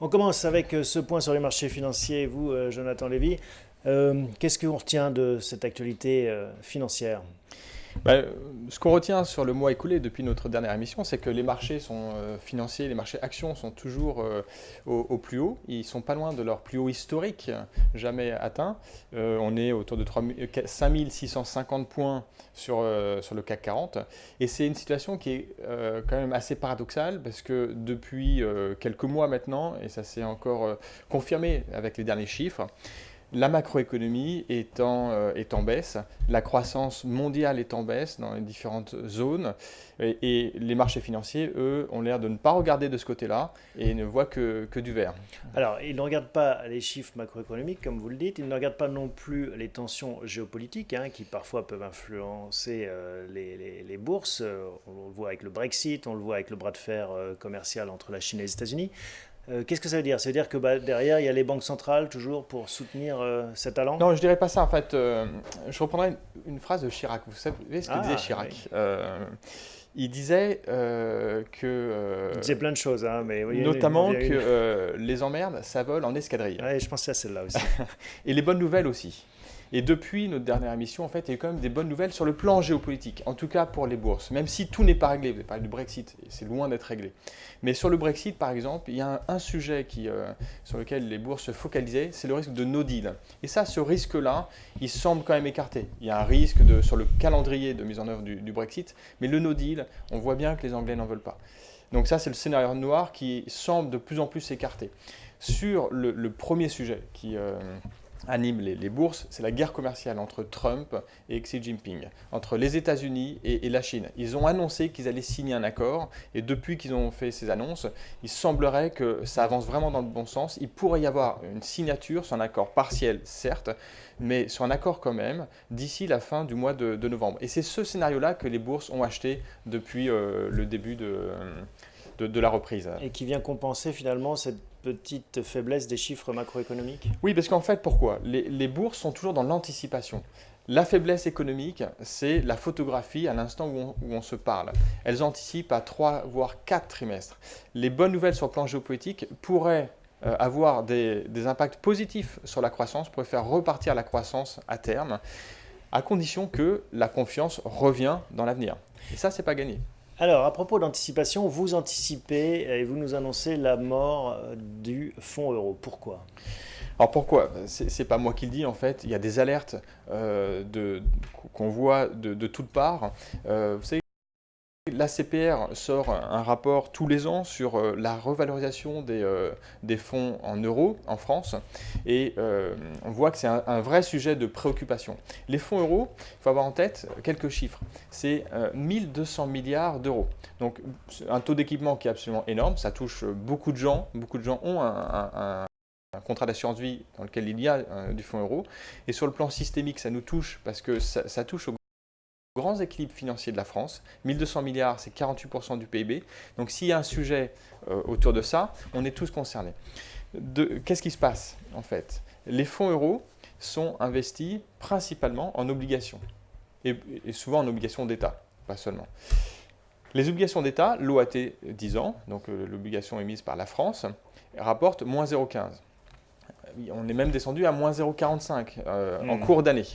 On commence avec ce point sur les marchés financiers. Vous, Jonathan Lévy, qu'est-ce qu'on retient de cette actualité financière? Bah, ce qu'on retient sur le mois écoulé depuis notre dernière émission, c'est que les marchés financiers, les marchés actions sont toujours au plus haut. Ils ne sont pas loin de leur plus haut historique, jamais atteint. On est autour de 5 650 points sur le CAC 40. Et c'est une situation qui est quand même assez paradoxale parce que depuis quelques mois maintenant, et ça s'est encore confirmé avec les derniers chiffres, la macroéconomie est en baisse, la croissance mondiale est en baisse dans les différentes zones, et les marchés financiers, eux, ont l'air de ne pas regarder de ce côté-là et ne voient que du vert. Alors, ils ne regardent pas les chiffres macroéconomiques, comme vous le dites, ils ne regardent pas non plus les tensions géopolitiques, qui parfois peuvent influencer les bourses. On le voit avec le Brexit, on le voit avec le bras de fer commercial entre la Chine et les États-Unis. Qu'est-ce que ça veut dire? Ça veut dire que derrière, il y a les banques centrales toujours pour soutenir cet allant? Non, je dirais pas ça en fait. Je reprendrai une phrase de Chirac. Vous savez ce que disait Ah, oui. Chirac? Il disait Il disait plein de choses, mais oui, il m'en notamment vient que une. les emmerdes, ça vole en escadrille. Ouais, je pensais à celle-là aussi. Et les bonnes nouvelles aussi. Et depuis notre dernière émission, en fait, il y a eu quand même des bonnes nouvelles sur le plan géopolitique, en tout cas pour les bourses, même si tout n'est pas réglé. Vous avez parlé du Brexit, et c'est loin d'être réglé. Mais sur le Brexit, par exemple, il y a un sujet sur lequel les bourses se focalisaient, c'est le risque de no deal. Et ça, ce risque-là, il semble quand même écarté. Il y a un risque sur le calendrier de mise en œuvre du Brexit, mais le no deal, on voit bien que les Anglais n'en veulent pas. Donc ça, c'est le scénario noir qui semble de plus en plus s'écarter. Sur le premier sujet qui anime les bourses, c'est la guerre commerciale entre Trump et Xi Jinping, entre les États-Unis et la Chine. Ils ont annoncé qu'ils allaient signer un accord, et depuis qu'ils ont fait ces annonces, il semblerait que ça avance vraiment dans le bon sens. Il pourrait y avoir une signature sur un accord partiel, certes, mais sur un accord quand même, d'ici la fin du mois de novembre. Et c'est ce scénario-là que les bourses ont acheté depuis le début de la reprise. Et qui vient compenser finalement cette petite faiblesse des chiffres macroéconomiques? Oui, parce qu'en fait, pourquoi les bourses sont toujours dans l'anticipation. La faiblesse économique, c'est la photographie à l'instant où on se parle. Elles anticipent à 3 voire 4 trimestres. Les bonnes nouvelles sur le plan géopolitique pourraient avoir des impacts positifs sur la croissance, pourraient faire repartir la croissance à terme, à condition que la confiance revient dans l'avenir. Et ça, c'est pas gagné. Alors, à propos d'anticipation, vous anticipez et vous nous annoncez la mort du fonds euro. Pourquoi? Alors pourquoi? C'est pas moi qui le dis en fait, il y a des alertes qu'on voit de toutes parts. Vous savez, l'ACPR sort un rapport tous les ans sur la revalorisation des fonds en euros en France, et on voit que c'est un vrai sujet de préoccupation. Les fonds euros, il faut avoir en tête quelques chiffres, c'est 1200 milliards d'euros. Donc un taux d'équipement qui est absolument énorme, ça touche beaucoup de gens ont un contrat d'assurance vie dans lequel il y a du fonds euro. Et sur le plan systémique, ça nous touche parce que ça touche aux grands équilibres financiers de la France. 1200 milliards, c'est 48% du PIB. Donc s'il y a un sujet autour de ça, on est tous concernés. Qu'est-ce qui se passe en fait? Les fonds euros sont investis principalement en obligations, et souvent en obligations d'État, pas seulement. Les obligations d'État, l'OAT 10 ans, donc l'obligation émise par la France, rapporte moins 0,15. On est même descendu à moins 0,45 en cours d'année.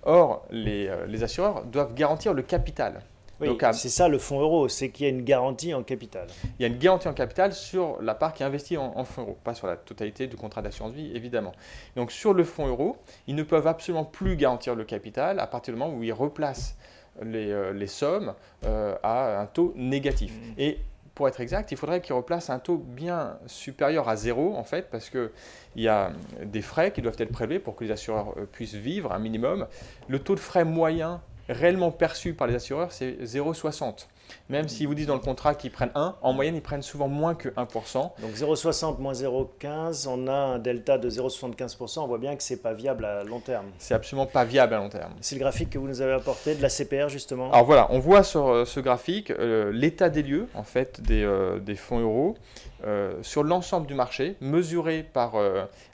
Or, les assureurs doivent garantir le capital. Oui, Donc, c'est ça le fonds euro, c'est qu'il y a une garantie en capital. il y a une garantie en capital sur la part qui est investie en fonds euros, pas sur la totalité du contrat d'assurance vie, évidemment. Donc, sur le fonds euro, ils ne peuvent absolument plus garantir le capital à partir du moment où ils replacent les sommes à un taux négatif. Et pour être exact, il faudrait qu'ils replacent un taux bien supérieur à zéro, en fait, parce qu'il y a des frais qui doivent être prélevés pour que les assureurs puissent vivre un minimum. Le taux de frais moyen réellement perçu par les assureurs, c'est 0,60. Même s'ils vous disent dans le contrat qu'ils prennent 1, en moyenne, ils prennent souvent moins que 1%. Donc 0,60 moins 0,15, on a un delta de 0,75%, on voit bien que c'est pas viable à long terme. C'est absolument pas viable à long terme. C'est le graphique que vous nous avez apporté de la CPR justement. Alors voilà, on voit sur ce graphique l'état des lieux en fait des fonds euros sur l'ensemble du marché, mesuré par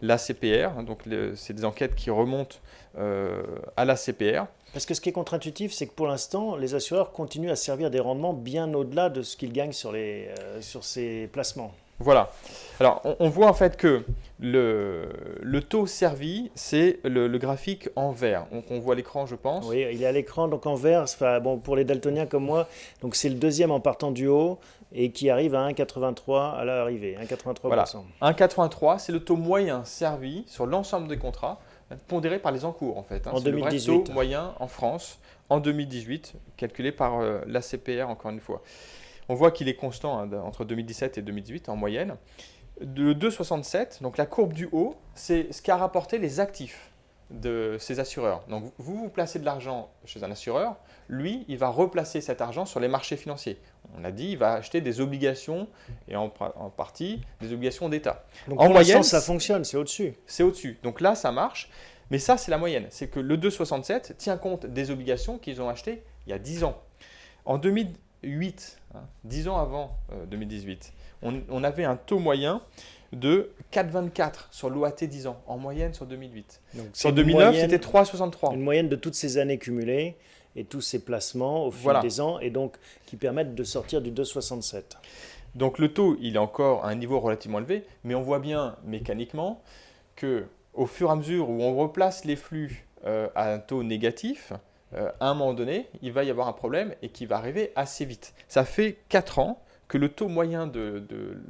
l'ACPR. Donc c'est des enquêtes qui remontent à l'ACPR. Parce que ce qui est contre-intuitif, c'est que pour l'instant, les assureurs continuent à servir des rendements bien au-delà de ce qu'ils gagnent sur ces placements. Voilà. Alors, on voit en fait que le taux servi, c'est le graphique en vert. Donc, on voit l'écran, je pense. Oui, il est à l'écran, donc en vert. Enfin, bon, pour les daltoniens comme moi, donc c'est le deuxième en partant du haut et qui arrive à 1,83 à l'arrivée, 1,83%. Voilà. 1,83, c'est le taux moyen servi sur l'ensemble des contrats, pondéré par les encours en fait. En C'est le vrai 2018. taux moyen en France en 2018, calculé par l'ACPR encore une fois. On voit qu'il est constant entre 2017 et 2018 en moyenne. De 2,67, donc la courbe du haut, c'est ce qu'a rapporté les actifs de ces assureurs. Donc vous placez de l'argent chez un assureur, lui, il va replacer cet argent sur les marchés financiers. On a dit, il va acheter des obligations et en partie des obligations d'État. Donc en pour moyenne, l'instant, ça fonctionne, c'est au-dessus. c'est au-dessus. Donc là, ça marche. Mais ça, c'est la moyenne. C'est que le 2,67 tient compte des obligations qu'ils ont achetées il y a 10 ans. En 2008, 10 ans avant 2018, on avait un taux moyen de 4,24 sur l'OAT 10 ans, en moyenne sur 2008. Donc, c'est Sur une 2009, moyenne- c'était 3,63. Une moyenne de toutes ces années cumulées et tous ces placements au fil Voilà. des ans et donc qui permettent de sortir du 2,67. Donc le taux, il est encore à un niveau relativement élevé, mais on voit bien mécaniquement que au fur et à mesure où on replace les flux à un taux négatif, à un moment donné, il va y avoir un problème et qui va arriver assez vite. Ça fait 4 ans que le taux moyen de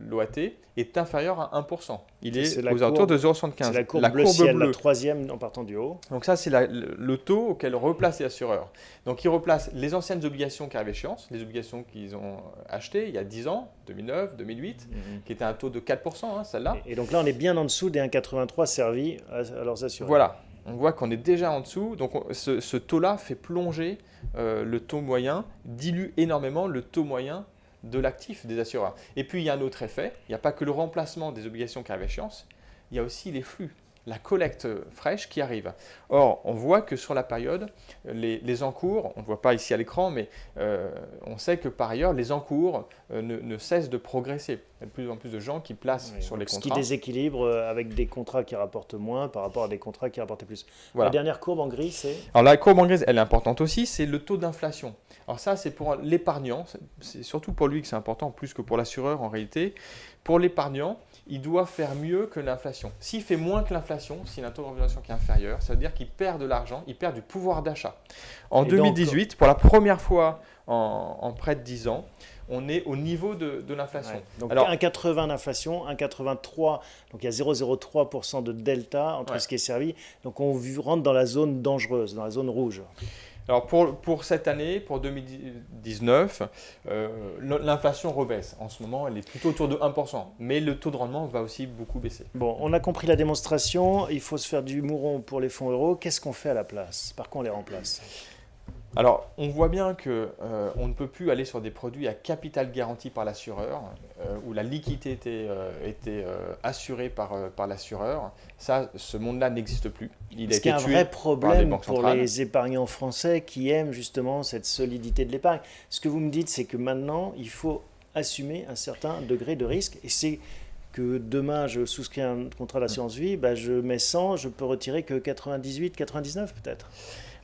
l'OAT est inférieur à 1%. Il est C'est la aux alentours de courbe- 0,75. C'est la courbe bleu ciel, la bleue. troisième en partant du haut. Donc ça, c'est le taux auquel replace les assureurs. Donc ils replacent les anciennes obligations qui arrivent à échéance, les obligations qu'ils ont achetées il y a 10 ans, 2009, 2008, qui étaient à un taux de 4%, celle-là. Et donc là, on est bien en dessous des 1,83 servis à leurs assurés. Voilà, on voit qu'on est déjà en dessous. Donc ce taux-là fait plonger le taux moyen, dilue énormément le taux moyen de l'actif des assureurs. Et puis il y a un autre effet, il n'y a pas que le remplacement des obligations qui arrivent à échéance, il y a aussi les flux, la collecte fraîche qui arrive. Or, on voit que sur la période, les encours, on ne voit pas ici à l'écran, mais on sait que par ailleurs, les encours ne cessent de progresser. Il y a de plus en plus de gens qui placent Oui, sur les ce qui contrats. déséquilibre avec des contrats qui rapportent moins par rapport à des contrats qui rapportaient plus. Voilà. La dernière courbe en gris, c'est Alors la courbe en grise, elle est importante aussi, c'est le taux d'inflation. Alors ça, c'est pour l'épargnant, c'est surtout pour lui que c'est important, plus que pour l'assureur en réalité. Pour l'épargnant, il doit faire mieux que l'inflation. S'il fait moins que l'inflation, s'il a un taux d'inflation qui est inférieur, ça veut dire qu'il perd de l'argent, il perd du pouvoir d'achat. En Et 2018, donc, pour la première fois en près de 10 ans, on est au niveau de l'inflation. ouais. Donc Alors, 1,80 d'inflation, 1,83, donc il y a 0,03% de delta entre Ouais. ce qui est servi. Donc on rentre dans la zone dangereuse, dans la zone rouge. Alors pour cette année, pour 2019, l'inflation rebaisse. En ce moment, elle est plutôt autour de 1%. Mais le taux de rendement va aussi beaucoup baisser. Bon, on a compris la démonstration, il faut se faire du mouron pour les fonds euros. Qu'est-ce qu'on fait à la place? Par quoi on les remplace? Alors, on voit bien que on ne peut plus aller sur des produits à capital garanti par l'assureur, où la liquidité était assurée par l'assureur. Ça, ce monde-là n'existe plus. Il a Ce qui est été un tué vrai par les problème banques pour centrales. les épargnants français qui aiment justement cette solidité de l'épargne. Ce que vous me dites, c'est que maintenant, il faut assumer un certain degré de risque. Et c'est que demain, je souscris un contrat d'assurance vie, bah, je mets 100, je peux retirer que 98, 99 peut-être.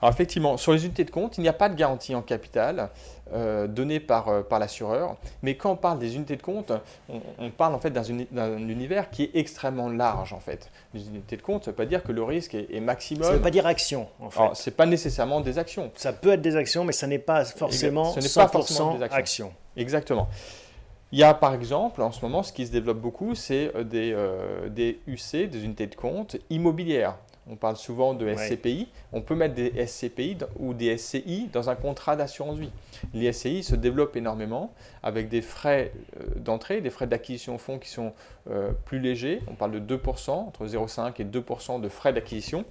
Alors effectivement, sur les unités de compte, il n'y a pas de garantie en capital donnée par l'assureur. Mais quand on parle des unités de compte, on parle en fait d'un univers qui est extrêmement large en fait. Les unités de compte, ça ne veut pas dire que le risque est maximum. Ça ne veut pas dire action, en fait. Alors, ce n'est pas nécessairement des actions. Ça peut être des actions, mais ça n'est pas forcément Ce n'est 100% pas forcément des actions. action. Exactement. Il y a par exemple, en ce moment, ce qui se développe beaucoup, c'est des UC, des unités de compte immobilières. On parle souvent de SCPI. On peut mettre des SCPI ou des SCI dans un contrat d'assurance vie. Les SCI se développent énormément avec des frais d'entrée, des frais d'acquisition au fonds qui sont plus légers. On parle de 2%, entre 0,5 et 2% de frais d'acquisition.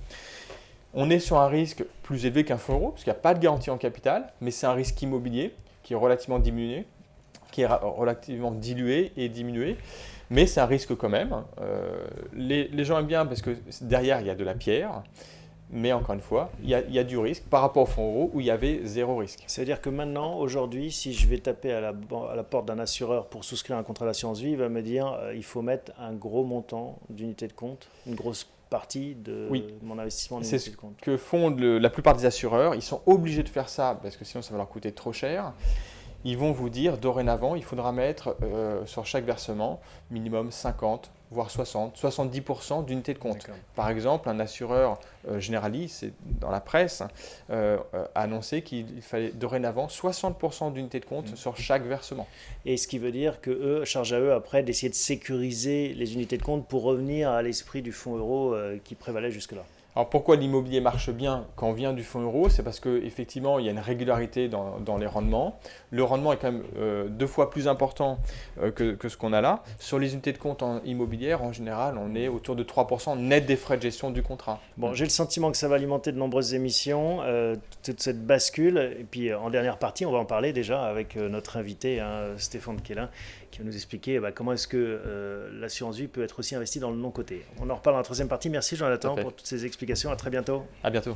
On est sur un risque plus élevé qu'un fonds euro, parce qu'il n'y a pas de garantie en capital, mais c'est un risque immobilier qui est relativement diminué, qui est relativement dilué et diminué. Mais c'est un risque quand même. Les gens aiment bien parce que derrière, il y a de la pierre. Mais encore une fois, il y a du risque par rapport au fonds euro où il y avait zéro risque. C'est-à-dire que maintenant, aujourd'hui, si je vais taper à la porte d'un assureur pour souscrire un contrat d'assurance vie, il va me dire il faut mettre un gros montant d'unité de compte, une grosse partie de mon investissement en C'est unité ce de compte. que font la plupart des assureurs. Ils sont obligés de faire ça parce que sinon ça va leur coûter trop cher. ils vont vous dire dorénavant, il faudra mettre sur chaque versement minimum 50, voire 60, 70% d'unités de compte. D'accord. Par exemple, un assureur généraliste, c'est dans la presse, a annoncé qu'il fallait dorénavant 60% d'unités de compte sur chaque versement. Et ce qui veut dire que eux, charge à eux après d'essayer de sécuriser les unités de compte pour revenir à l'esprit du fonds euro qui prévalait jusque-là. Alors pourquoi l'immobilier marche bien quand on vient du fonds euro? C'est parce qu'effectivement, il y a une régularité dans les rendements. Le rendement est quand même 2 fois plus important que ce qu'on a là. Sur les unités de compte immobilières, en général, on est autour de 3% net des frais de gestion du contrat. Bon, j'ai le sentiment que ça va alimenter de nombreuses émissions, toute cette bascule. Et puis en dernière partie, on va en parler déjà avec notre invité, hein, Stéphane Quélin, qui va nous expliquer comment est-ce que l'assurance vie peut être aussi investie dans le non-coté. On en reparle dans la troisième partie. Merci Jonathan pour toutes ces explications. À très bientôt. À bientôt.